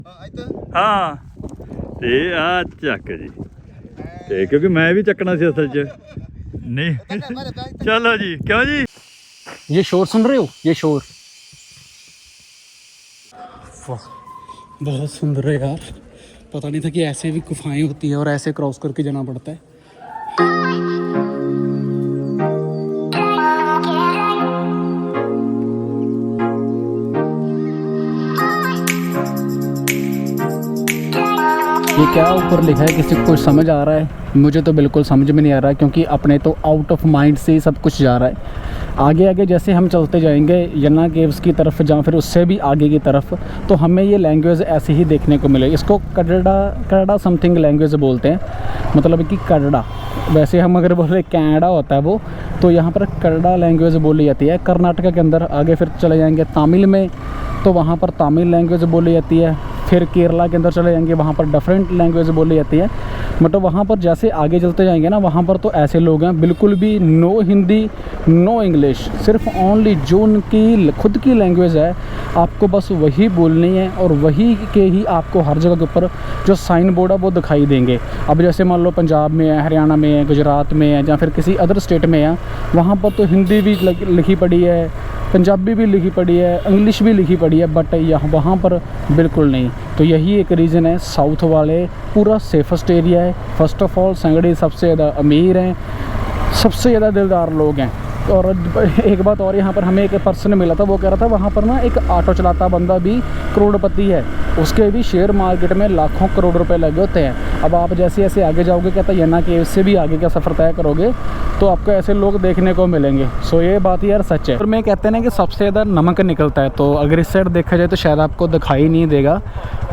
हाँ ये आ चक जी ते क्योंकि मैं भी चकना सी असल च नहीं चलो जी क्यों जी ये शोर सुन रहे हो, ये शोर बहुत सुंदर है यार। पता नहीं था कि ऐसे भी गुफाएं होती हैं और ऐसे क्रॉस करके जाना पड़ता है। ये क्या ऊपर लिखा है, किसी को कुछ समझ आ रहा है? मुझे तो बिल्कुल समझ में नहीं आ रहा है, क्योंकि अपने तो आउट ऑफ माइंड से ही सब कुछ जा रहा है। आगे आगे जैसे हम चलते जाएंगे यन्ना केव्स की तरफ या फिर उससे भी आगे की तरफ, तो हमें ये लैंग्वेज ऐसे ही देखने को मिले। इसको कड़ड़ा समथिंग लैंग्वेज बोलते हैं, मतलब कि कड़ड़ा। वैसे हम अगर बोले कैनेडा होता है वो, तो यहाँ पर कड़ड़ा लैंग्वेज बोली जाती है। कर्नाटका के अंदर आगे फिर चले जाएंगे तमिल में, तो वहाँ पर तमिल लैंग्वेज बोली जाती है। फिर केरला के अंदर चले जाएंगे, वहाँ पर डिफरेंट लैंग्वेज बोली जाती है। मतलब वहाँ पर जैसे आगे चलते जाएंगे ना, वहाँ पर तो ऐसे लोग हैं बिल्कुल भी नो हिंदी नो इंग्लिश, सिर्फ ओनली जो उनकी खुद की लैंग्वेज है आपको बस वही बोलनी है, और वही के ही आपको हर जगह के ऊपर जो साइन बोर्ड है वो दिखाई देंगे। अब जैसे मान लो पंजाब में है, हरियाणा में है, गुजरात में है, या फिर किसी अदर स्टेट में है, वहाँ पर तो हिंदी भी लिखी पड़ी है, पंजाबी भी लिखी पड़ी है, इंग्लिश भी लिखी पड़ी है, बट यहाँ वहाँ पर बिल्कुल नहीं। तो यही एक रीज़न है, साउथ वाले पूरा सेफेस्ट एरिया है। फर्स्ट ऑफ ऑल संगड़ी सबसे ज़्यादा अमीर हैं, सबसे ज़्यादा दिलदार लोग हैं। और एक बात और, यहाँ पर हमें एक पर्सन मिला था, वो कह रहा था वहाँ पर ना एक ऑटो चलाता बंदा भी करोड़पति है, उसके भी शेयर मार्केट में लाखों करोड़ रुपए लगे होते हैं। अब आप जैसे जैसे आगे जाओगे, कहता यन्ना केव्स से भी आगे का सफ़र तय करोगे तो आपको ऐसे लोग देखने को मिलेंगे। सो ये बात यार सच है। और मैं कहते हैं ना कि सबसे ज़्यादा नमक निकलता है, तो अगर इस साइड देखा जाए तो शायद आपको दिखाई नहीं देगा,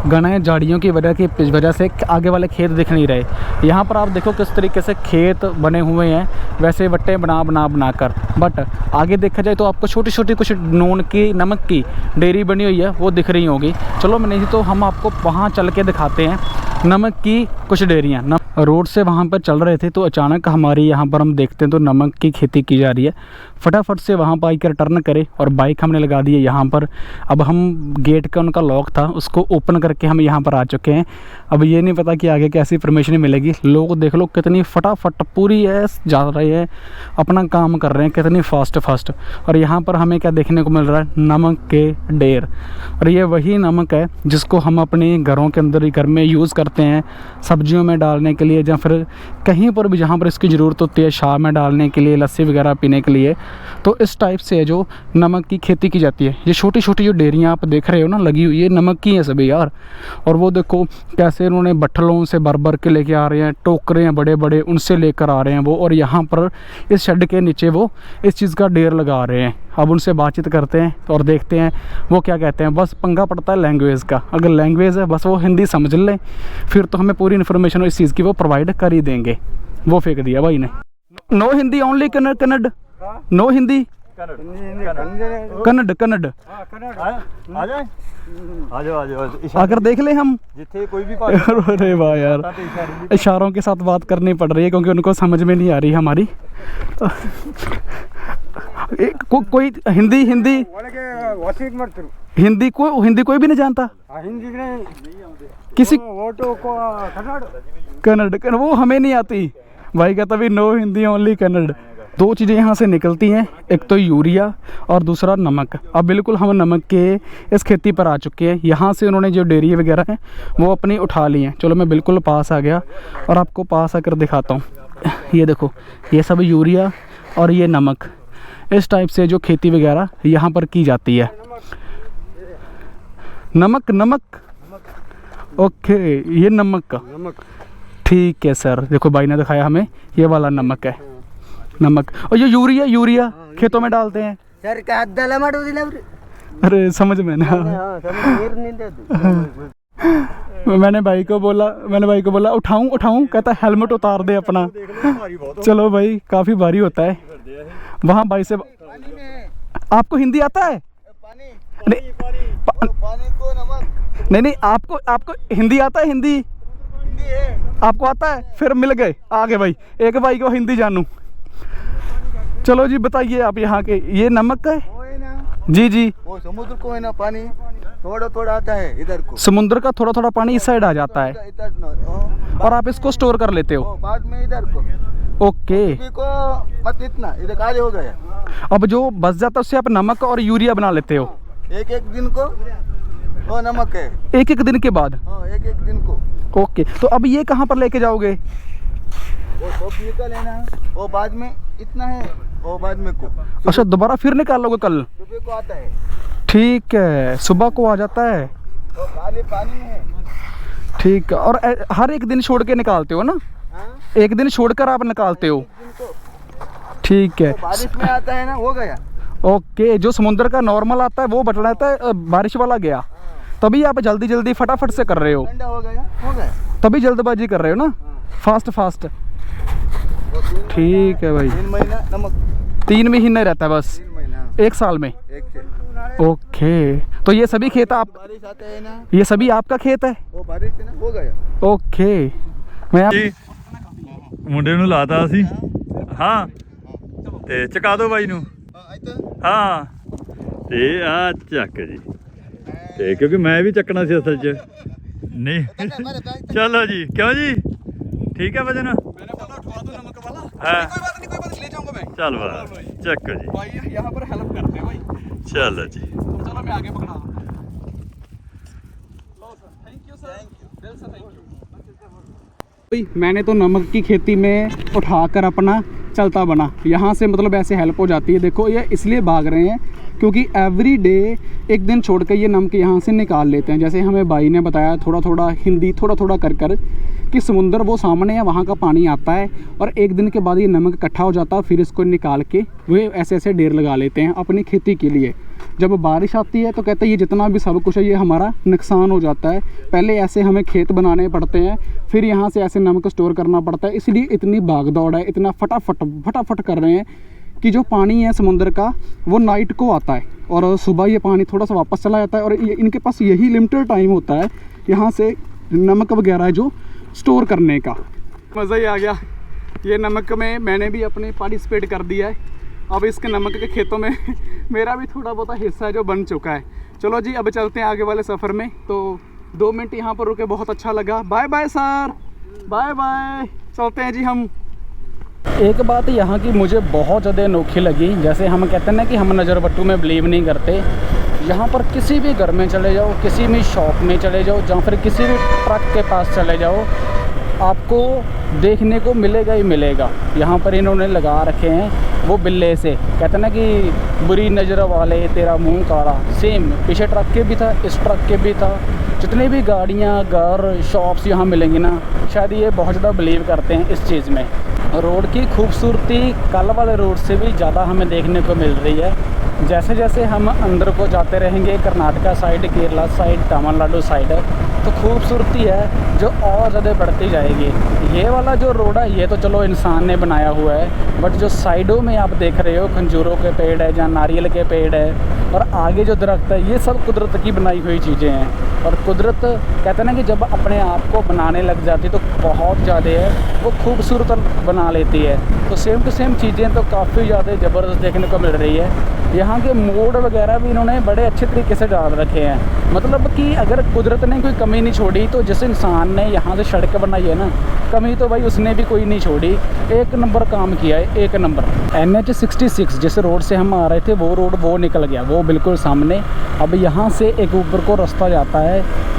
घने झाड़ियों की वजह से आगे वाले खेत दिख नहीं रहे। यहाँ पर आप देखो किस तरीके से खेत बने हुए हैं, वैसे वट्टे बना कर, बट आगे देखा जाए तो आपको छोटी छोटी कुछ नून की नमक की डेयरी बनी हुई है वो दिख रही होगी। चलो मैं नहीं तो हम आपको वहाँ चल के दिखाते हैं नमक की कुछ डेयरियाँ। रोड से वहाँ पर चल रहे थे तो अचानक हमारी यहाँ पर हम देखते हैं तो नमक की खेती की जा रही है। फटाफट से वहाँ पर आकर टर्न करे और बाइक हमने लगा दी है यहाँ पर। अब हम गेट का उनका लॉक था उसको ओपन करके हम यहाँ पर आ चुके हैं। अब ये नहीं पता कि आगे कैसी परमिशन मिलेगी। लोग देख लो कितनी फटाफट पूरी है जा रहे हैं, अपना काम कर रहे हैं कितनी फास्ट। और यहाँ पर हमें क्या देखने को मिल रहा है, नमक के ढेर। और ये वही नमक है जिसको हम अपने घरों के अंदर ही घर में यूज़ करते हैं, सब्जियों में डालने के लिए, या फिर कहीं पर भी जहाँ पर इसकी ज़रूरत होती है, शाह में डालने के लिए, लस्सी वगैरह पीने के लिए। तो इस टाइप से है जो नमक की खेती की जाती है। ये छोटी छोटी जो डेयरियाँ आप देख रहे हो ना लगी हुई है, नमक की है सभी यार। और वो देखो कैसे उन्होंने बट्ठलों से भर के लेके आ रहे हैं, टोकरे हैं बड़े बड़े उनसे लेकर आ रहे हैं वो, और यहाँ पर इस शेड के नीचे वो इस चीज़ का ढेर लगा रहे हैं। अब उनसे बातचीत करते हैं और देखते हैं वो क्या कहते हैं। बस पंगा पड़ता है लैंग्वेज का, अगर लैंग्वेज है बस वो हिंदी समझ लें फिर तो हमें पूरी इन्फॉर्मेशन इस चीज़ की वो प्रोवाइड कर ही देंगे। वो फेंक दिया भाई ने। No Hindi only Kannada, no Hindi Kannada. आ जाओ अगर देख ले हम जिथे कोई भी अरे वाह यार, इशारों के साथ बात करनी पड़ रही है क्योंकि उनको समझ में नहीं आ रही हमारी। कोई हिंदी कोई भी नहीं जानता, किसी कन्नड़ वो हमें नहीं आती भाई। कहता भी नो हिंदी ओनली कन्नड़। दो चीज़ें यहाँ से निकलती हैं, एक तो यूरिया और दूसरा नमक। अब बिल्कुल हम नमक के इस खेती पर आ चुके हैं। यहाँ से उन्होंने जो डेयरी वगैरह हैं वो अपनी उठा ली हैं। चलो मैं बिल्कुल पास आ गया और आपको पास आकर दिखाता हूँ। ये देखो ये सब यूरिया और ये नमक, इस टाइप से जो खेती वगैरह यहाँ पर की जाती है। नमक ओके, ये नमक का ठीक है सर। देखो भाई ने दिखाया हमें, ये वाला नमक है नमक। और ये यूरिया खेतों में डालते हैं सर। अरे समझ में ना। मैंने भाई को बोला उठाऊं, कहता हेलमेट उतार दे अपना। चलो भाई काफ़ी भारी होता है। वहाँ भाई से आपको हिंदी आता है? नहीं आपको हिंदी आता है? हिंदी आपको आता है? फिर मिल गए, आगे भाई एक भाई को हिंदी जानूं। चलो जी बताइए आप यहाँ के, ये नमक का है? जी वो समुद्र को है ना पानी, तो थोड़ा थोड़ा आता है इधर को, समुद्र का थोड़ा थोड़ा पानी इस साइड आ जाता है इधर और आप इसको स्टोर कर लेते हो। बाद में इधर को ओके। अभी को मत इतना, इधर खाली हो गया। अब जो बच जाता है उससे आप नमक और यूरिया बना लेते हो एक एक दिन को वो नमक है, एक एक दिन के बाद। एक एक दिन को। ओके, तो अब ये कहाँ पर लेके जाओगे? वो सब निकल है ना, वो बाद में इतना है, वो बाद में को अच्छा, दोबारा फिर निकालोगे कल? सुबह को आता है। ठीक है, सुबह को आ जाता है। वो खाली पानी में है। ठीक है, और हर एक दिन छोड़ के निकालते हो ना? हाँ? एक दिन छोड़कर आप निकालते हो? दिन को ठीक है। बारिश में आता है ना, हो गया। ओके, जो समुद्र का नॉर्मल आता है वो बट रहता है, बारिश वाला गया, तभी आप जल्दी जल्दी फटाफट से कर रहे हो, ठंडा हो गया, तभी जल्दबाजी कर रहे हो ना, फास्ट फास्ट। ठीक है भाई, 3 महीना नमक, 3 महीने रहता है बस 3 महीना 1 साल में। एक से। ओके, तो ये सभी खेत आप, बारिश आता है ना, ये सभी आपका खेत है? वो बारिश से ना हो गया। ओके, मैं ਜੀ ਮੁੰਡੇ ਨੂੰ ਲਾਤਾ ਅਸੀਂ ਹਾਂ ਤੇ ਚਕਾ ਦਿਓ ਬਾਈ ਨੂੰ ਹਾਂ ਤੇ ਆ ਚੱਕ ਜੀ ਤੇ ਕਿਉਂਕਿ ਮੈਂ ਵੀ ਚੱਕਣਾ ਸੀ ਅਸਲ 'ਚ ਨਹੀਂ ਚਲੋ ਜੀ ਕਿਉਂ ਜੀ ਠੀਕ ਹੈ ਵਜਨ मैंने बोला उठवा दो नमक वाला। हाँ। कोई बात नहीं, ले जाऊंगा मैं। ਚੱਲ ਵਾ ਚੱਕ ਜੀ भाई यहाँ पर हेल्प करते हैं भाई। ਚਲੋ ਜੀ तो चलो मैं आगे पकड़ा दूँ। थैंक यू सर, दिल से थैंक यू। मैंने तो नमक की खेती में उठाकर अपना चलता बना, यहाँ से मतलब ऐसे हेल्प हो जाती है। देखो ये इसलिए भाग रहे हैं क्योंकि एवरी डे एक दिन छोड़ कर ये नमक यहाँ से निकाल लेते हैं। जैसे हमें भाई ने बताया थोड़ा थोड़ा हिंदी थोड़ा थोड़ा कर कर कि समुंदर वो सामने है, वहाँ का पानी आता है और एक दिन के बाद ये नमक इकट्ठा हो जाता है, फिर इसको निकाल के वे ऐसे ऐसे ढेर लगा लेते हैं अपनी खेती के लिए। जब बारिश आती है तो कहते हैं ये जितना भी सब कुछ है ये हमारा नुकसान हो जाता है। पहले ऐसे हमें खेत बनाने पड़ते हैं, फिर यहाँ से ऐसे नमक स्टोर करना पड़ता है, इसलिए इतनी भाग दौड़ है, इतना फटाफट कर रहे हैं कि जो पानी है समुंदर का वो नाइट को आता है और सुबह ये पानी थोड़ा सा वापस चला जाता है और इनके पास यही लिमिटेड टाइम होता है यहाँ से नमक वगैरह जो स्टोर करने का। मज़ा ही आ गया। ये नमक में मैंने भी अपने पार्टिसिपेट कर दिया है। अब इसके नमक के खेतों में मेरा भी थोड़ा बहुत हिस्सा है जो बन चुका है। चलो जी अब चलते हैं आगे वाले सफ़र में। तो 2 मिनट यहाँ पर रुके, बहुत अच्छा लगा। Bye bye sir, bye bye, चलते हैं जी हम। एक बात यहाँ की मुझे बहुत ज़्यादा अनोखी लगी, जैसे हम कहते हैं ना कि हम नज़रबट्टू में बिलीव नहीं करते, यहाँ पर किसी भी घर में चले जाओ, किसी भी शॉप में चले जाओ, या फिर किसी भी ट्रक के पास चले जाओ, आपको देखने को मिलेगा ही मिलेगा। यहाँ पर इन्होंने लगा रखे हैं वो बिल्ले से, कहते हैं ना कि बुरी नज़र वाले तेरा मुंह काला। सेम पीछे ट्रक के भी था, इस ट्रक के भी था। जितनी भी गाड़ियाँ, घर, शॉप्स यहाँ मिलेंगी ना, शायद ये बहुत ज़्यादा बिलीव करते हैं इस चीज़ में। रोड की खूबसूरती कल वाले रोड से भी ज़्यादा हमें देखने को मिल रही है। जैसे जैसे हम अंदर को जाते रहेंगे, Karnataka side, Kerala side, Tamil Nadu side, तो खूबसूरती है जो और ज़्यादा बढ़ती जाएगी। ये वाला जो रोड है ये तो चलो इंसान ने बनाया हुआ है, बट जो साइडों में आप देख रहे हो खंजूरों के पेड़ है, जहाँ नारियल के पेड़ है और आगे जो दरख्त है, ये सब कुदरत की बनाई हुई चीज़ें हैं। और कुदरत कहते हैं ना कि जब अपने आप को बनाने लग जाती तो बहुत ज़्यादा है वो खूबसूरत बना लेती है। तो सेम टू सेम चीज़ें तो काफ़ी ज़्यादा ज़बरदस्त देखने को मिल रही है। यहाँ के मोड़ वगैरह भी इन्होंने बड़े अच्छे तरीके से डाल रखे हैं। मतलब कि अगर कुदरत ने कोई कमी नहीं छोड़ी तो जिस इंसान ने यहाँ से सड़क बनाई है ना, कमी तो भाई उसने भी कोई नहीं छोड़ी। एक नंबर काम किया है, एक नंबर। NH 66 जिस रोड से हम आ रहे थे वो रोड वो निकल गया, वो बिल्कुल सामने। अब यहाँ से एक ऊपर को रास्ता जाता है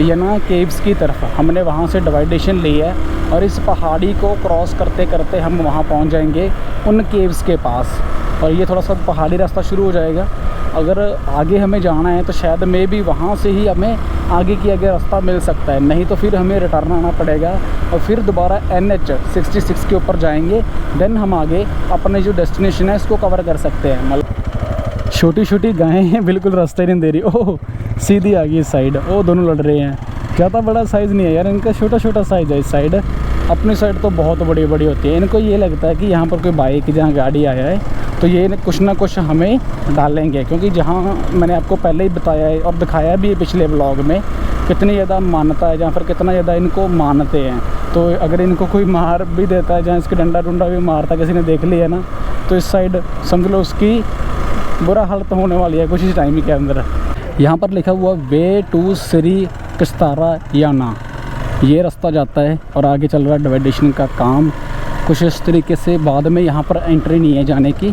यना केव्स की तरफ, हमने वहाँ से डिवाइडेशन ली है और इस पहाड़ी को क्रॉस करते करते हम वहाँ पहुँच जाएंगे उन केव्स के पास। और ये थोड़ा सा पहाड़ी रास्ता शुरू हो जाएगा। अगर आगे हमें जाना है तो शायद मे भी वहाँ से ही हमें आगे रास्ता मिल सकता है, नहीं तो फिर हमें रिटर्न आना पड़ेगा और फिर दोबारा NH 66 के ऊपर जाएंगे। देन हम आगे अपने जो डेस्टिनेशन है इसको कवर कर सकते हैं। मतलब छोटी छोटी गायें हैं, बिल्कुल रास्ता ही नहीं दे रही। ओह सीधी आ गई इस साइड, वो दोनों लड़ रहे हैं। ज़्यादा बड़ा साइज़ नहीं है यार इनका, छोटा छोटा साइज़ है इस साइड। अपनी साइड तो बहुत बड़ी बड़ी होती है। इनको ये लगता है कि यहाँ पर कोई बाइक जहाँ गाड़ी आया है तो ये कुछ ना कुछ हमें डालेंगे, क्योंकि जहाँ मैंने आपको पहले ही बताया है और दिखाया भी है पिछले ब्लॉग में कितनी ज़्यादा मान्यता है, जहाँ पर कितना ज़्यादा इनको मानते हैं। तो अगर इनको कोई मार भी देता है, जहाँ इसके डंडा डुंडा भी मारता किसी ने देख लिया ना, तो इस साइड समझ लो उसकी बुरा हालत होने वाली है कुछ ही टाइम के अंदर। यहाँ पर लिखा हुआ वे टू श्री किस्तारा या ना, ये रास्ता जाता है और आगे चल रहा है डिवाइडेशन का काम कुछ इस तरीके से। बाद में यहाँ पर एंट्री नहीं है जाने की,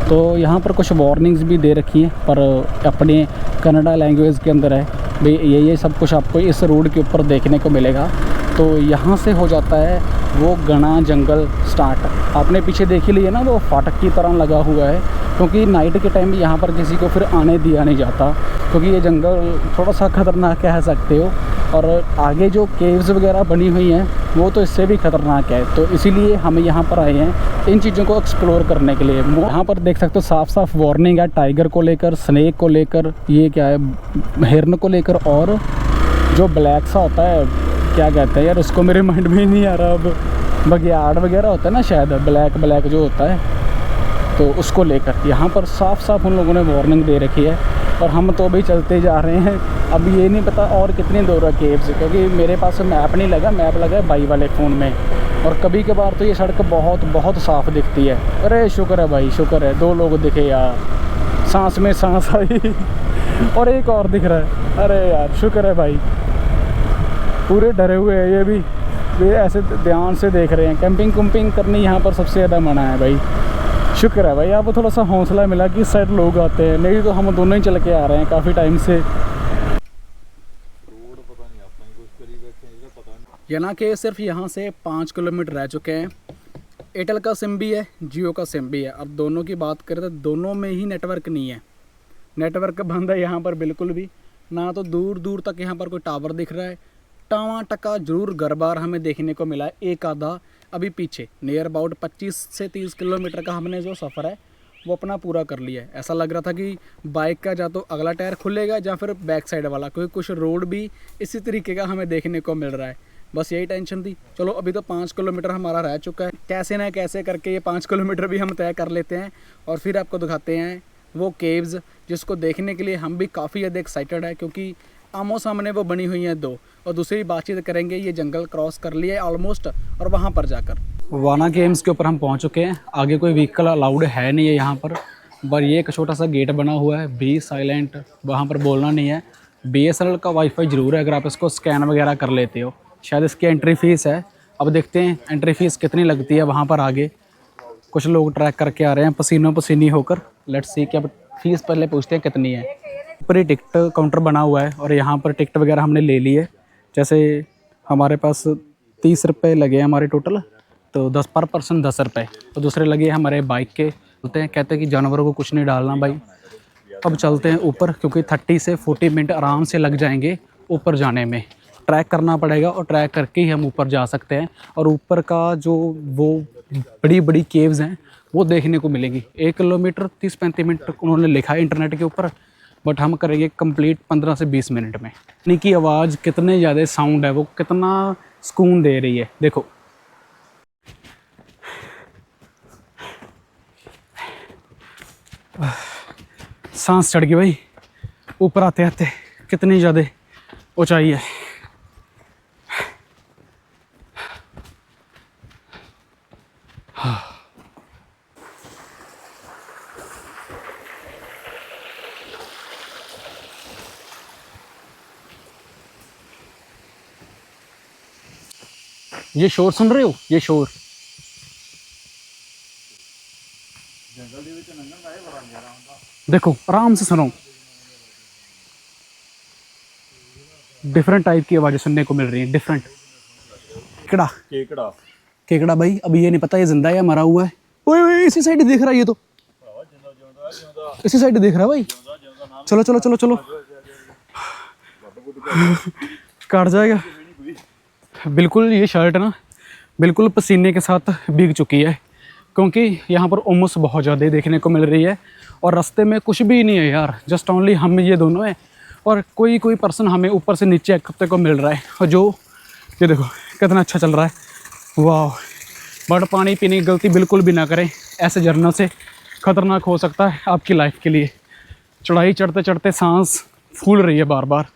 तो यहाँ पर कुछ वार्निंग्स भी दे रखी हैं, पर अपने कन्नड़ा लैंग्वेज के अंदर है भाई ये सब कुछ आपको इस रोड के ऊपर देखने को मिलेगा। तो यहाँ से हो जाता है वो घना जंगल स्टार्ट। आपने पीछे देख ही लिया ना, वो फाटक की तरह लगा हुआ है, क्योंकि नाइट के टाइम यहाँ पर किसी को फिर आने दिया नहीं जाता, क्योंकि ये जंगल थोड़ा सा ख़तरनाक कह सकते हो। और आगे जो केव्स वगैरह बनी हुई हैं वो तो इससे भी ख़तरनाक है, तो इसीलिए हम यहाँ पर आए हैं इन चीज़ों को एक्सप्लोर करने के लिए। यहाँ पर देख सकते हो साफ साफ वार्निंग है टाइगर को लेकर, स्नेक को लेकर, ये क्या है हिरन को लेकर, और जो ब्लैक सा होता है क्या कहते हैं यार उसको, मेरे माइंड में ही नहीं आ रहा अब, बघियाड़ वगैरह होता है ना शायद, ब्लैक ब्लैक जो होता है, तो उसको लेकर यहाँ पर साफ साफ उन लोगों ने वार्निंग दे रखी है। और हम तो अभी चलते जा रहे हैं, अब ये नहीं पता और कितनी दूर है केव्स, क्योंकि मेरे पास मैप नहीं लगा, मैप लगा है भाई वाले फ़ोन में। और कभी कभार तो ये सड़क बहुत बहुत साफ़ दिखती है। अरे शुक्र है भाई, शुक्र है 2 लोग दिखे यार, सांस में सांस आई और एक और दिख रहा है। अरे यार शुक्र है भाई, पूरे डरे हुए हैं ये भी, वे ऐसे ध्यान से देख रहे हैं। कैंपिंग कुम्पिंग करनी यहाँ पर सबसे ज़्यादा मना है भाई। शुक्र है भाई आपको थोड़ा सा हौसला मिला कि इस साइड लोग आते हैं, नहीं तो हम दोनों ही चल के आ रहे हैं काफ़ी टाइम से। यना के सिर्फ यहाँ से 5 किलोमीटर रह चुके हैं। एयरटेल का सिम भी है, जियो का सिम भी है। अब दोनों की बात करें तो दोनों में ही नेटवर्क नहीं है, नेटवर्क बंद है यहाँ पर बिल्कुल भी ना। तो दूर दूर तक यहाँ पर कोई टावर दिख रहा है, टावा टका जरूर घर बार हमें देखने को मिला है एक आधा। अभी पीछे नियर अबाउट 25 से 30 किलोमीटर का हमने जो सफ़र है वो अपना पूरा कर लिया है। ऐसा लग रहा था कि बाइक का या तो अगला टायर खुलेगा या फिर बैक साइड वाला, क्योंकि कुछ रोड भी इसी तरीके का हमें देखने को मिल रहा है। बस यही टेंशन थी। चलो अभी तो 5 किलोमीटर हमारा रह चुका है, कैसे ना कैसे करके ये 5 किलोमीटर भी हम तय कर लेते हैं और फिर आपको दिखाते हैं वो केव्स, जिसको देखने के लिए हम भी काफ़ी ज़्यादा एक्साइटेड है, क्योंकि आमो सामने वो बनी हुई हैं 2। और दूसरी बातचीत करेंगे, ये जंगल क्रॉस कर लिया है ऑलमोस्ट, और वहाँ पर जाकर वाना गेम्स के ऊपर हम पहुँच चुके हैं। आगे कोई व्हीकल अलाउड है नहीं है यहाँ पर ये एक छोटा सा गेट बना हुआ है, बी साइलेंट, वहाँ पर बोलना नहीं है। BSNL का वाईफाई ज़रूर है अगर आप इसको स्कैन वगैरह कर लेते हो, शायद इसकी एंट्री फ़ीस है। अब देखते हैं एंट्री फ़ीस कितनी लगती है वहाँ पर। आगे कुछ लोग ट्रैक करके आ रहे हैं पसीनों पसीनी होकर। लेट्स सी कि अब फ़ीस पहले पूछते हैं कितनी है। ऊपर ही टिकट काउंटर बना हुआ है और यहाँ पर टिकट वगैरह हमने ले ली है। जैसे हमारे पास 30 रुपये लगे हमारे टोटल, तो 10 पर पर्सन 10 रुपये, और दूसरे लगे हमारे बाइक के। बोलते हैं, कहते हैं कि जानवरों को कुछ नहीं डालना भाई। अब चलते हैं ऊपर, क्योंकि 30 से 40 मिनट आराम से लग जाएंगे ऊपर जाने में। ट्रैक करना पड़ेगा और ट्रैक करके ही हम ऊपर जा सकते हैं। और ऊपर का जो वो बड़ी बड़ी केव्स हैं वो देखने को मिलेंगी। 1 किलोमीटर 30-35 मिनट उन्होंने लिखा है इंटरनेट के ऊपर, बट हम करेंगे कंप्लीट 15 से 20 मिनट में। पानी की आवाज़ कितने ज़्यादा साउंड है, वो कितना सुकून दे रही है। देखो सांस चढ़ गई भाई ऊपर आते आते, कितनी ज़्यादा ऊंचाई है। ये शोर सुन रहे हो, ये शोर देखो, आराम से सुनो। डिफरेंट टाइप की आवाज़ें सुनने को मिल रही हैं, डिफरेंट। केकड़ा केकड़ा केकड़ा भाई, अभी ये नहीं पता ये जिंदा है या मरा हुआ है। ओए ओए, इसी साइड देख रहा है, ये तो इसी साइड देख रहा है भाई। चलो चलो चलो चलो, काट जाएगा बिल्कुल। ये शर्ट ना बिल्कुल पसीने के साथ भीग चुकी है, क्योंकि यहाँ पर उमस बहुत ज़्यादा देखने को मिल रही है। और रास्ते में कुछ भी नहीं है यार, जस्ट ओनली हम ये दोनों हैं और कोई पर्सन हमें ऊपर से नीचे एकते को मिल रहा है। और जो ये देखो कितना अच्छा चल रहा है, वाह। बट पानी पीने की गलती बिल्कुल भी ना करें, ऐसे झरनों से ख़तरनाक हो सकता है आपकी लाइफ के लिए। चढ़ाई चढ़ते चढ़ते सांस फूल रही है बार बार।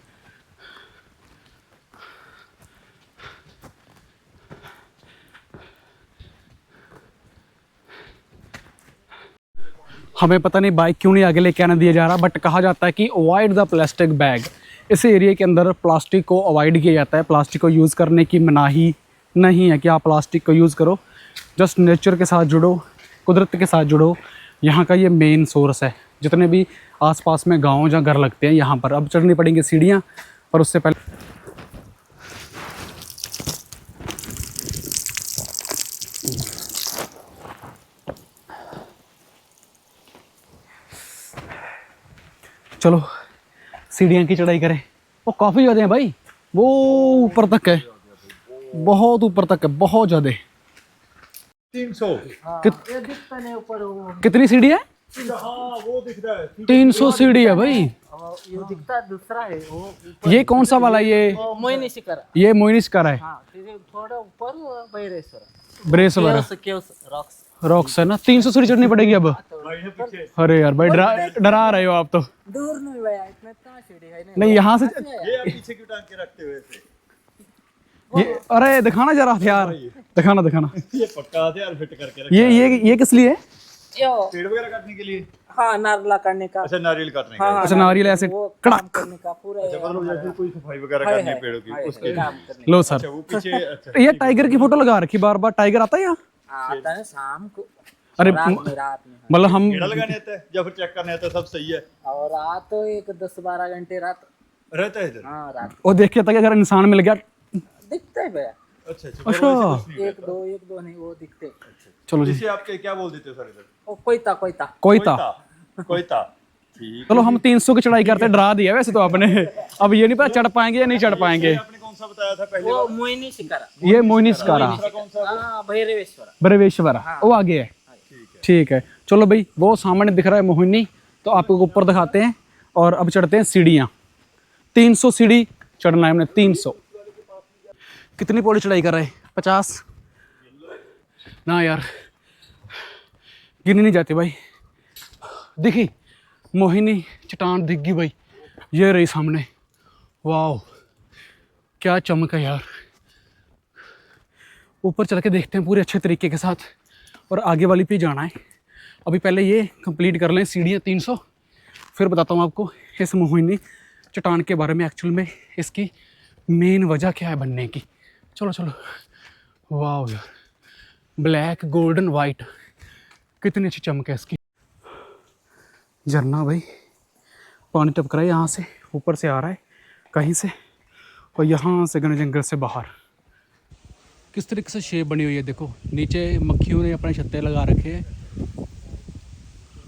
हमें पता नहीं बाइक क्यों नहीं आगे लेके आने दिया जा रहा, बट कहा जाता है कि अवॉइड द प्लास्टिक बैग। इस एरिया के अंदर प्लास्टिक को अवॉइड किया जाता है, प्लास्टिक को यूज़ करने की मनाही नहीं है कि आप प्लास्टिक को यूज़ करो। जस्ट नेचर के साथ जुड़ो, कुदरत के साथ जुड़ो। यहाँ का ये मेन सोर्स है। जितने भी आसपास में गांव जहाँ घर लगते हैं यहाँ पर, अब चढ़नी पड़ेंगी सीढ़ियाँ, पर उससे पहले चलो सीढ़ियाँ की चढ़ाई करें। वो काफ़ी ज़्यादा है भाई, वो ऊपर तक है, बहुत ऊपर तक है, बहुत ज़्यादा। 300। कितनी सीढ़ी है? वो दिख रहा है 300 सीढ़ी है भाई। ये दिखता दूसरा है वो ये कौन सा वाला? ये मोहिनी शिखर। ये मोहिनी शिखर है। हाँ, फिर थोड़ा ऊपर भैरेश्वर ब्रेसवर रॉक्स। रॉक्स है ना। 300 सीढ़ी चढ़नी पड़ेगी अब। अरे यार भाई डरा रहे हो आप तो। दूर नहीं भैया, इतना कहाँ सीढ़ी है नहीं यहाँ से ये आप पीछे क्यों टांग के रखते हुए ऐसे? ये, अरे दिखाना जरा हथियार, दिखाना। ये पक्का हथियार फिट करके रखा ये किस लिए है? यो पेड़ वगैरह काटने के लिए? हाँ, नारला करने का। अच्छा, नारियल काटने का। हाँ, अच्छा नारियल ऐसे वो काम कड़क। करने का पूरा मतलब जैसे कोई सफाई वगैरह करनी है पेड़ों की, उसके काम करने लो अच्छा सर। वो पीछे। अच्छा ये टाइगर की फोटो लगा रखी बार बार। टाइगर आता है यहाँ? का आता है शाम को। अरे रात में मतलब हम कीड़ा लगाने आता है या फिर चेक करने आता है, सब सही है? और रात तो एक 10-12 घंटे रात रहता है इधर? हाँ रात वो देख के था कि अगर इंसान मिल गया। दिखता है भैया। अच्छा अच्छा एक दो नहीं, वो दिखते। चलो जी। जिसे आपके क्या बोल देते हो सर इधर? वो कोई था कोई था। ठीक। चलो हम 300 की चढ़ाई करते, डरा दिया वैसे तो आपने। अब ये नहीं पता चढ़ पाएंगे या नहीं चढ़ पाएंगे। आपने कौन सा बताया था पहले? वो मोहिनी शिखर। ये मोहिनी शिकारा, दूसरा कौन सा? हाँ, भैरवेश्वर। ब्रह्मेश्वर, वो आगे है। ठीक है चलो भाई, वो सामने दिख रहा है मोहिनी, तो आपको ऊपर दिखाते हैं। और अब चढ़ते हैं सीढ़ियाँ। 300 सीढ़ी चढ़ना है हमने। 300। कितनी पौड़ी चढ़ाई कर रहे हैं? 50 ना यार, गिनी नहीं जाती भाई। देखी मोहिनी चट्टान दिख गई भाई, ये रही सामने। वाह क्या चमक है यार। ऊपर चल के देखते हैं पूरे अच्छे तरीके के साथ, और आगे वाली पे जाना है। अभी पहले ये कंप्लीट कर लें सीढ़ियाँ 300, फिर बताता हूँ आपको इस मोहिनी चट्टान के बारे में, एक्चुअल में इसकी मेन वजह क्या है बनने की। चलो। वाह यार, ब्लैक गोल्डन वाइट, कितनी अच्छी चमक है इसकी। झरना भाई, पानी टपक रहा है यहाँ से, ऊपर से आ रहा है कहीं से, और यहाँ से घने जंगल से बाहर। किस तरीके से शेप बनी हुई है देखो। नीचे मक्खियों ने अपने छत्ते लगा रखे हैं।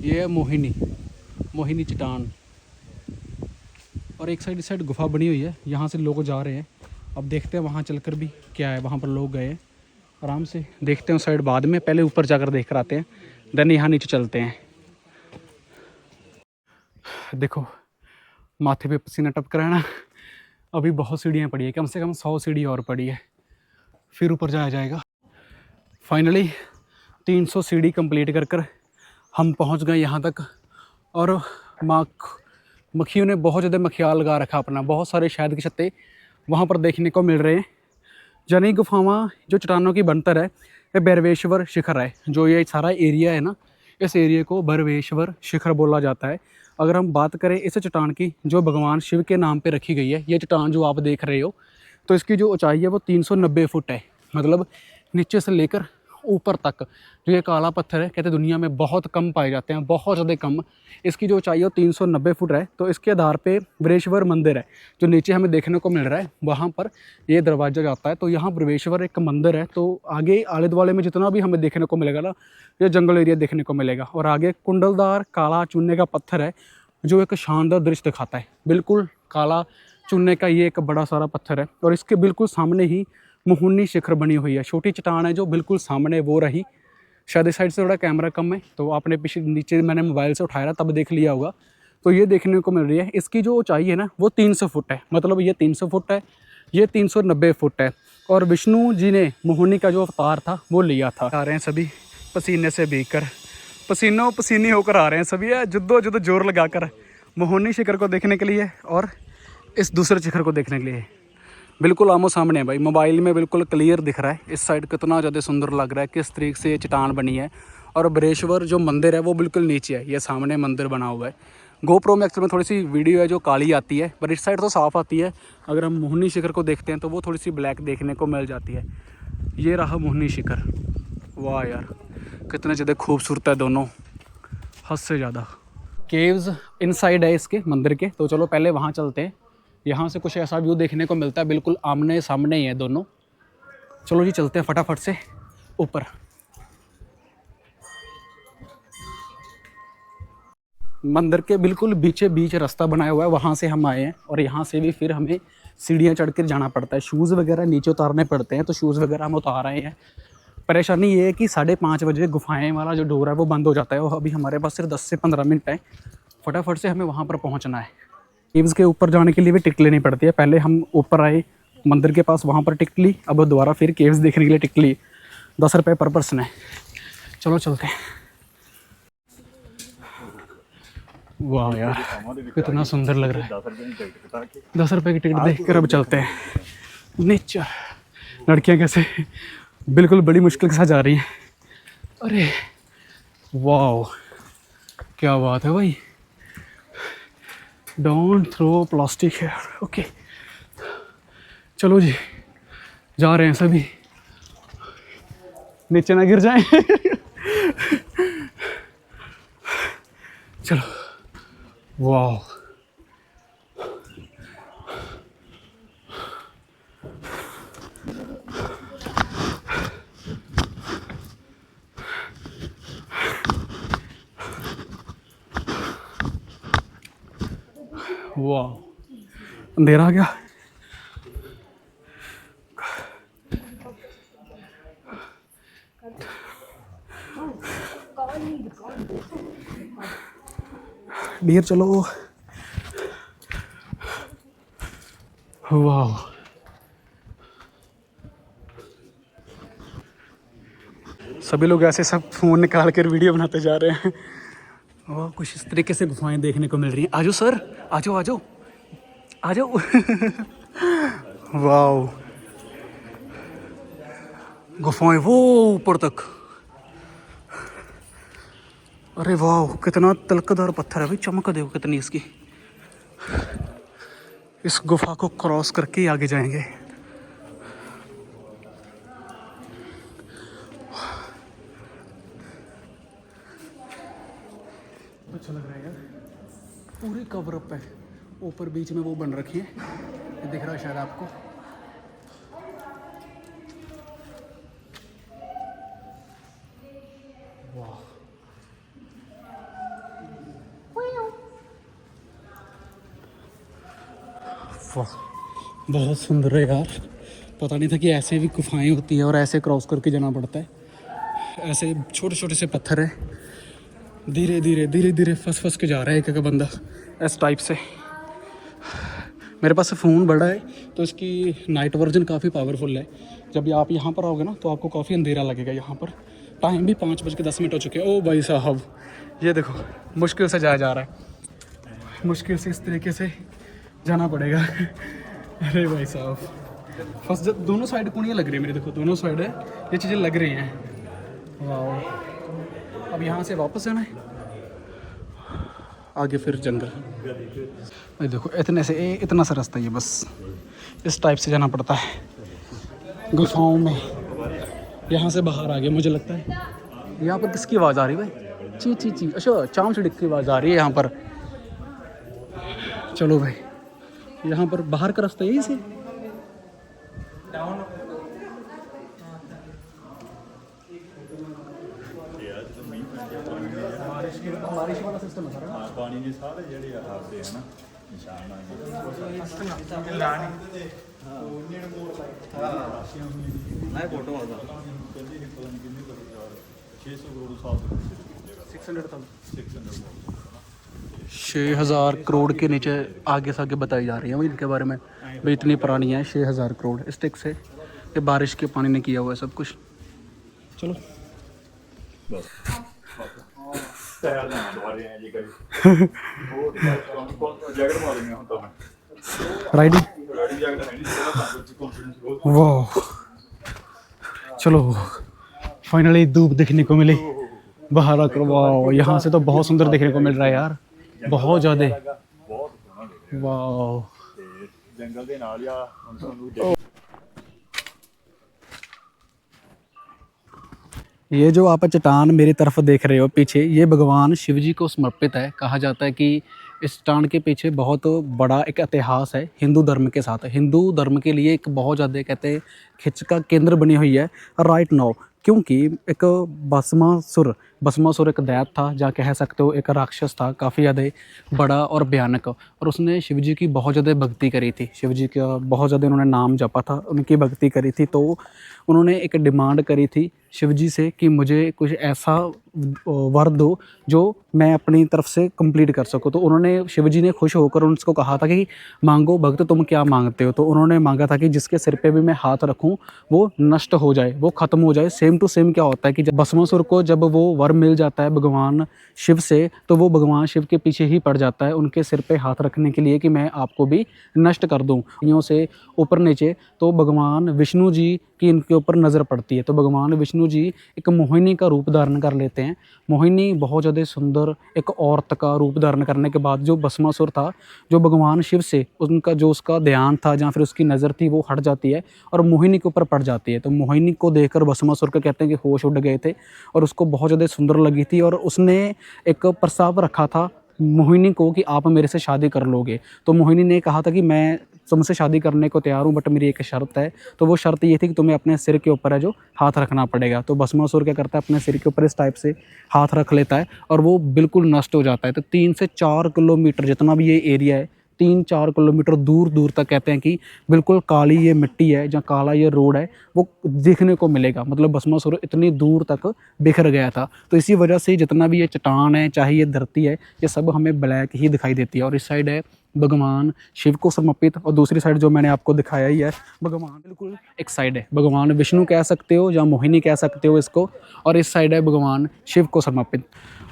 ये है मोहिनी चट्टान, और एक साइड इस साइड गुफा बनी हुई है, यहाँ से लोग जा रहे हैं। अब देखते हैं वहाँ चलकर भी क्या है। वहाँ पर लोग गए, आराम से देखते हैं उस साइड बाद में, पहले ऊपर जाकर देख कर आते हैं, देन यहाँ नीचे चलते हैं। देखो माथे पे पसीना टपक रहा है ना। अभी बहुत सीढ़ियाँ पड़ी है, कम से कम 100 सीढ़ी और पड़ी है, फिर ऊपर जाया जाएगा। फाइनली 300 सीढ़ी कंप्लीट कर हम पहुंच गए यहाँ तक। और मक्खियों ने बहुत ज़्यादा मखियाल लगा रखा अपना, बहुत सारे शहद के छत्ते वहाँ पर देखने को मिल रहे हैं। जनी गुफावां जो चट्टानों की बनतर है, ये भैरवेश्वर शिखर है। जो ये सारा एरिया है ना, इस एरिया को भैरवेश्वर शिखर बोला जाता है। अगर हम बात करें इस चट्टान की, जो भगवान शिव के नाम पे रखी गई है, ये चट्टान जो आप देख रहे हो, तो इसकी जो ऊंचाई है वो 390 फुट है। मतलब नीचे से लेकर ऊपर तक जो ये काला पत्थर है, कहते दुनिया में बहुत कम पाए जाते हैं, बहुत ज़्यादा कम। इसकी जो ऊंचाई है वो 390 फुट है। तो इसके आधार पे ब्रह्मेश्वर मंदिर है जो नीचे हमें देखने को मिल रहा है, वहाँ पर ये दरवाज़ा जाता है। तो यहाँ ब्रह्मेश्वर एक मंदिर है। तो आगे आले दुआले में जितना भी हमें देखने को मिलेगा ना, ये जंगल एरिया देखने को मिलेगा। और आगे कुंडलदार काला चूने का पत्थर है, जो एक शानदार दृश्य दिखाता है। बिल्कुल काला चूने का ये एक बड़ा सारा पत्थर है, और इसके बिल्कुल सामने ही मोहिनी शिखर बनी हुई है। छोटी चट्टान है जो बिल्कुल सामने वो रही। शायद इस साइड से थोड़ा कैमरा कम है, तो आपने पीछे नीचे मैंने मोबाइल से उठाया तब देख लिया होगा। तो ये देखने को मिल रही है। इसकी जो ऊंचाई है ना वो 300 फुट है। मतलब ये 300 फुट है, ये 390 फुट है। और विष्णु जी ने मोहिनी का जो अवतार था वो लिया था। आ रहे हैं सभी पसीने से भीगकर, पसीनों पसीनी होकर आ रहे हैं सभी, जुद्दो जोर लगाकर मोहिनी शिखर को देखने के लिए और इस दूसरे शिखर को देखने के लिए। बिल्कुल आमो सामने है भाई, मोबाइल में बिल्कुल क्लियर दिख रहा है। इस साइड कितना ज़्यादा सुंदर लग रहा है, किस तरीके से ये चट्टान बनी है। और बरेश्वर जो मंदिर है वो बिल्कुल नीचे है, ये सामने मंदिर बना हुआ है। गोप्रो में एक्चुअली में थोड़ी सी वीडियो है जो काली आती है, पर इस साइड तो साफ़ आती है। अगर हम मोहनी शिखर को देखते हैं तो वो थोड़ी सी ब्लैक देखने को मिल जाती है। ये रहा मोहनी शिखर। वाह यार कितने ज़्यादा खूबसूरत है दोनों, हद से ज़्यादा। केव्स इनसाइड है इसके मंदिर के, तो चलो पहले वहाँ चलते हैं। यहाँ से कुछ ऐसा व्यू देखने को मिलता है, बिल्कुल आमने सामने ही है दोनों। चलो जी चलते हैं फटाफट से ऊपर। मंदिर के बिल्कुल बीचे बीच रास्ता बनाया हुआ है, वहाँ से हम आए हैं और यहाँ से भी फिर हमें सीढ़ियाँ चढ़ कर जाना पड़ता है। शूज़ वगैरह नीचे उतारने पड़ते हैं, तो शूज़ वगैरह हम उतार आए हैं। परेशानी ये है कि 5:30 बजे गुफाएं वाला जो डोर है वो बंद हो जाता है, और अभी हमारे पास सिर्फ 10 से 15 मिनट है। फटाफट से हमें वहाँ पर पहुँचना है। केव्स के ऊपर जाने के लिए भी टिकट लेनी पड़ती है। पहले हम ऊपर आए मंदिर के पास, वहाँ पर टिकट ली, अब दोबारा फिर केव्स देखने के लिए टिकट ली। 10 रुपये पर पर्सन है। चलो चलते हैं। वाह यार कितना सुंदर लग रहा है। 10 रुपये की टिकट देख कर अब चलते हैं। नेचर, लड़कियाँ कैसे बिल्कुल बड़ी मुश्किल के साथ जा रही हैं। अरे वाह क्या बात है भाई। Don't throw plastic here. Okay चलो जी जा रहे हैं सभी, नीचे ना गिर जाएं। चलो वाह वाह अंधेरा आ गया। डियर चलो। वाह सभी लोग ऐसे सब फ़ोन निकाल कर वीडियो बनाते जा रहे हैं। वाह कुछ इस तरीके से गुफाएं देखने को मिल रही हैं। आ जाओ सर, आ जाओ आ जाओ आ जाओ। वाह गुफाएं वो ऊपर तक। अरे वाह कितना तलकदार पत्थर है भाई, चमक देखो कितनी इसकी। इस गुफा को क्रॉस करके ही आगे जाएंगे। अच्छा लग रहा है यार, पूरी कवर अप है। ऊपर बीच में वो बन रखी है, ये दिख रहा है शायद आपको। वाह वाह बहुत सुंदर है यार। पता नहीं था कि ऐसे भी गुफाएं होती है और ऐसे क्रॉस करके जाना पड़ता है। ऐसे छोटे छोटे से पत्थर है, धीरे धीरे फंस के जा रहा है एक एक बंदा इस टाइप से। मेरे पास फ़ोन बड़ा है तो इसकी नाइट वर्जन काफ़ी पावरफुल है। जब आप यहाँ पर आओगे ना तो आपको काफ़ी अंधेरा लगेगा। यहाँ पर टाइम भी 5:10 हो चुके हैं। ओ भाई साहब ये देखो मुश्किल से जाया जा रहा है, मुश्किल से इस तरीके से जाना पड़ेगा। अरे भाई साहब फर्स्ट दोनों साइड कुड़ियाँ लग रही है मेरी, देखो दोनों साइड है ये चीज़ें लग रही हैं। वाह अब यहाँ से वापस जाना है, आगे फिर जंगल। ये देखो इतना सा रास्ता, ये बस इस टाइप से जाना पड़ता है गुफाओं में। यहाँ से बाहर आ गए मुझे लगता है। यहाँ पर किसकी आवाज़ आ रही है भाई? ची ची ची, अच्छा चाम चिड़िक की आवाज़ आ रही है यहाँ पर। चलो भाई यहाँ पर बाहर का रास्ता यही से। बारिश वाला सिस्टम है सारा। पानी ने सारे जेडे आते हैं ना निशान मैं फोटो आता 6,000 करोड़ के नीचे आगे से आगे बताई जा रही है इनके बारे में भाई। इतनी पुरानी है 6,000 करोड़ स्टिक से। ये बारिश के पानी ने किया हुआ है सब कुछ। चलो राइडिंग वाह। चलो फाइनली धूप देखने को मिली, बाहर आकर वाह, यहाँ से तो बहुत सुंदर देखने को मिल रहा है यार, बहुत ज़्यादा। ਬਹੁਤ ਸੋਹਣਾ ਲੱਗ ਰਿਹਾ वाह, ਤੇ ਜੰਗਲ ਦੇ ਨਾਲ ਆ ਹੁਣ ਤੁਹਾਨੂੰ ये जो आप चट्टान मेरी तरफ देख रहे हो पीछे, ये भगवान शिव जी को समर्पित है। कहा जाता है कि इस चट्टान के पीछे बहुत बड़ा एक इतिहास है हिंदू धर्म के साथ। हिंदू धर्म के लिए एक बहुत ज़्यादा कहते हैं खिंच का केंद्र बनी हुई है राइट नाउ, क्योंकि एक भस्मासुर एक दैत था, या कह सकते हो एक राक्षस था, काफ़ी ज़्यादा बड़ा और भयानक, और उसने शिव जी की बहुत ज़्यादा भक्ति करी थी। शिव जी का बहुत ज़्यादा उन्होंने नाम जपा था, उनकी भक्ति करी थी। तो उन्होंने एक डिमांड करी थी शिव जी से कि मुझे कुछ ऐसा वर दो जो मैं अपनी तरफ से कंप्लीट कर सकूं। तो उन्होंने, शिव जी ने खुश होकर उनको कहा था कि मांगो भक्त तुम क्या मांगते हो। तो उन्होंने मांगा था कि जिसके सिर पे भी मैं हाथ रखूं वो नष्ट हो जाए, वो ख़त्म हो जाए। सेम टू सेम क्या होता है कि जब भस्मासुर को जब वो वर मिल जाता है भगवान शिव से, तो वो भगवान शिव के पीछे ही पड़ जाता है उनके सिर पे हाथ रखने के लिए कि मैं आपको भी नष्ट कर दूँ यूँ से ऊपर नीचे। तो भगवान विष्णु जी की इनके ऊपर नज़र पड़ती है। तो भगवान विष्णु जी एक मोहिनी का रूप धारण कर लेते हैं। मोहिनी बहुत ज़्यादा सुंदर एक औरत का रूप धारण करने के बाद जो भस्मासुर था, जो भगवान शिव से उनका जो उसका ध्यान था या फिर उसकी नज़र थी वो हट जाती है और मोहिनी के ऊपर पड़ जाती है। तो मोहिनी को देखकर भस्मासुर को कहते हैं कि होश उड़ गए थे और उसको बहुत ज़्यादा सुंदर लगी थी, और उसने एक प्रस्ताव रखा था मोहिनी को कि आप मेरे से शादी कर लोगे। तो मोहिनी ने कहा था कि मैं तुमसे शादी करने को तैयार हूँ, बट मेरी एक शर्त है। तो वो शर्त ये थी कि तुम्हें अपने सिर के ऊपर है जो हाथ रखना पड़ेगा। तो भस्मासुर क्या करता है, अपने सिर के ऊपर इस टाइप से हाथ रख लेता है और वो बिल्कुल नष्ट हो जाता है। तो 3 से 4 किलोमीटर जितना भी ये एरिया है, 3-4 किलोमीटर दूर दूर तक कहते हैं कि बिल्कुल काली ये मिट्टी है, जहाँ काला ये रोड है वो देखने को मिलेगा। मतलब भस्मासुर इतनी दूर तक बिखर गया था। तो इसी वजह से जितना भी ये चट्टान है, चाहे ये धरती है, ये सब हमें ब्लैक ही दिखाई देती है। और इस साइड है भगवान शिव को समर्पित, और दूसरी साइड जो मैंने आपको दिखाया ही है भगवान, बिल्कुल एक साइड है भगवान विष्णु कह सकते हो या मोहिनी कह सकते हो इसको, और इस साइड है भगवान शिव को समर्पित।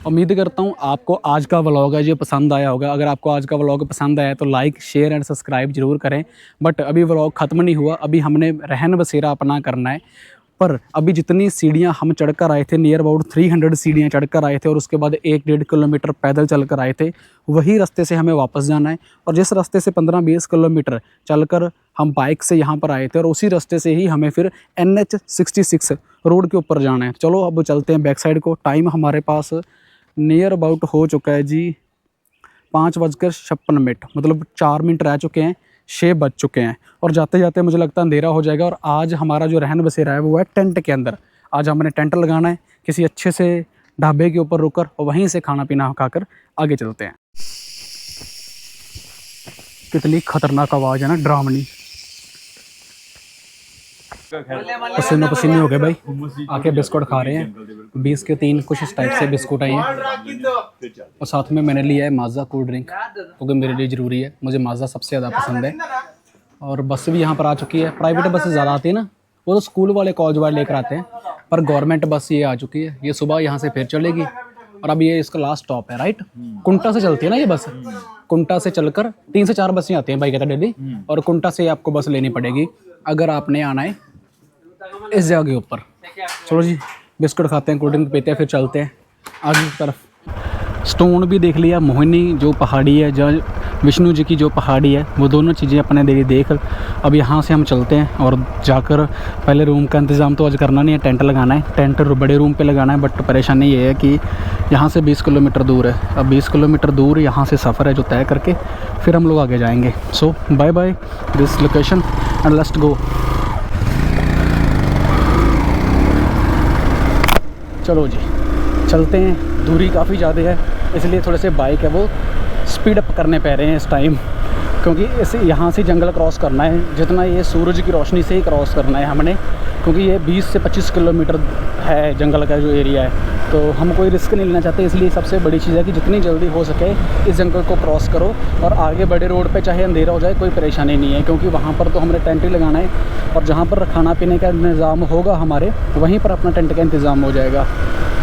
उम्मीद करता हूँ आपको आज का व्लॉग है जो पसंद आया होगा। अगर आपको आज का व्लॉग पसंद आया तो लाइक शेयर एंड सब्सक्राइब जरूर करें। बट अभी व्लॉग ख़त्म नहीं हुआ, अभी हमने रहन बसेरा अपना करना है। पर अभी जितनी सीढ़ियाँ हम चढ़कर आए थे, नियर अबाउट 300 सीढ़ियाँ चढ़कर आए थे, और उसके बाद 1-1.5 किलोमीटर पैदल चलकर आए थे, वही रास्ते से हमें वापस जाना है। और जिस रास्ते से 15-20 किलोमीटर चलकर हम बाइक से यहाँ पर आए थे, और उसी रास्ते से ही हमें फिर NH66 रोड के ऊपर जाना है। चलो अब चलते हैं बैक साइड को। टाइम हमारे पास नियर अबाउट हो चुका है जी 5:56, मतलब 4 मिनट रह चुके हैं, 6 बज चुके हैं, और जाते जाते मुझे लगता है अंधेरा हो जाएगा। और आज हमारा जो रहन बसेरा है वो है टेंट के अंदर। आज हमने टेंट लगाना है किसी अच्छे से ढाबे के ऊपर रुककर, और वहीं से खाना पीना खाकर आगे चलते हैं। कितनी खतरनाक आवाज़ है ना, डरावनी। पसीने पसीने हो गए भाई, आके बिस्कुट खा रहे हैं। 20 के 3 कुछ इस टाइप से बिस्कुट आए हैं, और साथ में मैंने लिया है माज़ा कोल्ड ड्रिंक, क्योंकि मेरे लिए ज़रूरी है, मुझे माज़ा सबसे ज़्यादा पसंद है। और बस भी यहाँ पर आ चुकी है। प्राइवेट बस ज़्यादा आती है ना, वो तो स्कूल वाले कॉलेज वाले लेकर आते हैं, पर गवर्नमेंट बस ये आ चुकी है। ये सुबह यहाँ से फिर चलेगी, और अब ये इसका लास्ट स्टॉप है राइट। कुंटा से चलती है ना ये बस, कुंटा से चलकर 3 से 4 बसें आती हैं भाई कहता डेली, और कुंटा से आपको बस लेनी पड़ेगी अगर आपने आना है इस जगह के ऊपर। चलो जी बिस्कुट खाते हैं, कोल्ड ड्रिंक पीते हैं, फिर चलते हैं आगे की तरफ। स्टोन भी देख लिया, मोहिनी जो पहाड़ी है, जहाँ विष्णु जी की जो पहाड़ी है, वो दोनों चीज़ें अपने देख। अब यहाँ से हम चलते हैं और जाकर पहले रूम का इंतज़ाम तो आज करना नहीं है, टेंट लगाना है। टेंट बड़े रूम पे लगाना है, बट परेशानी ये है कि यहाँ से 20 किलोमीटर दूर है। अब 20 किलोमीटर दूर यहाँ से सफ़र है जो तय करके फिर हम लोग आगे जाएंगे। So bye bye this location and let's go. चलो जी चलते हैं। दूरी काफ़ी ज़्यादा है, इसलिए थोड़े से बाइक है वो स्पीड अप करने पड़ रहे हैं इस टाइम, क्योंकि इस यहाँ से जंगल क्रॉस करना है। जितना ये सूरज की रोशनी से ही क्रॉस करना है हमने, क्योंकि ये 20 से 25 किलोमीटर है जंगल का जो एरिया है, तो हम कोई रिस्क नहीं लेना चाहते। इसलिए सबसे बड़ी चीज़ है कि जितनी जल्दी हो सके इस जंगल को क्रॉस करो, और आगे बड़े रोड पे चाहे अंधेरा हो जाए कोई परेशानी नहीं है, क्योंकि वहाँ पर तो हमने टेंट ही लगाना है, और जहाँ पर खाना पीने का इंतज़ाम होगा हमारे, वहीं पर अपना टेंट का इंतज़ाम हो जाएगा।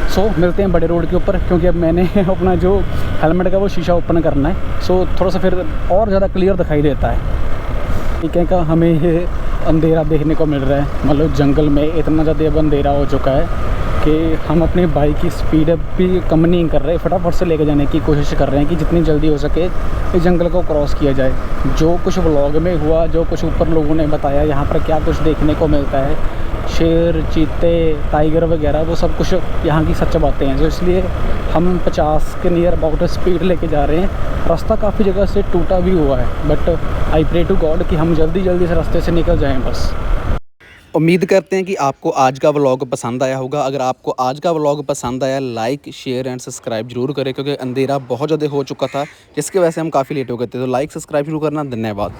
सो मिलते हैं बड़े रोड के ऊपर, क्योंकि अब मैंने अपना जो हेलमेट का वो शीशा ओपन करना है, सो थोड़ा सा फिर और ज़्यादा क्लियर दिखाई देता है। ठीक है का हमें ये अंधेरा देखने को मिल रहा है, मतलब जंगल में इतना ज़्यादा अब अंधेरा हो चुका है कि हम अपनी बाइक की स्पीड भी कम नहीं कर रहे, फटाफट से लेके जाने की कोशिश कर रहे हैं कि जितनी जल्दी हो सके इस जंगल को क्रॉस किया जाए। जो कुछ व्लॉग में हुआ, जो कुछ ऊपर लोगों ने बताया यहाँ पर क्या कुछ देखने को मिलता है, शेर, चीते, टाइगर वगैरह, वो सब कुछ यहाँ की सच बातें हैं। तो इसलिए हम 50 के नियर अबाउट स्पीड लेके जा रहे हैं। रास्ता काफ़ी जगह से टूटा भी हुआ है, but I pray to God कि हम जल्दी जल्दी से रास्ते से निकल जाएं बस। उम्मीद करते हैं कि आपको आज का व्लॉग पसंद आया होगा। अगर आपको आज का व्लॉग पसंद आया, लाइक, शेयर एंड सब्सक्राइब जरूर करें, क्योंकि अंधेरा बहुत ज़्यादा हो चुका था जिसकी वजह से हम काफ़ी लेट हो गए थे। तो लाइक, सब्सक्राइब जरूर करना। धन्यवाद।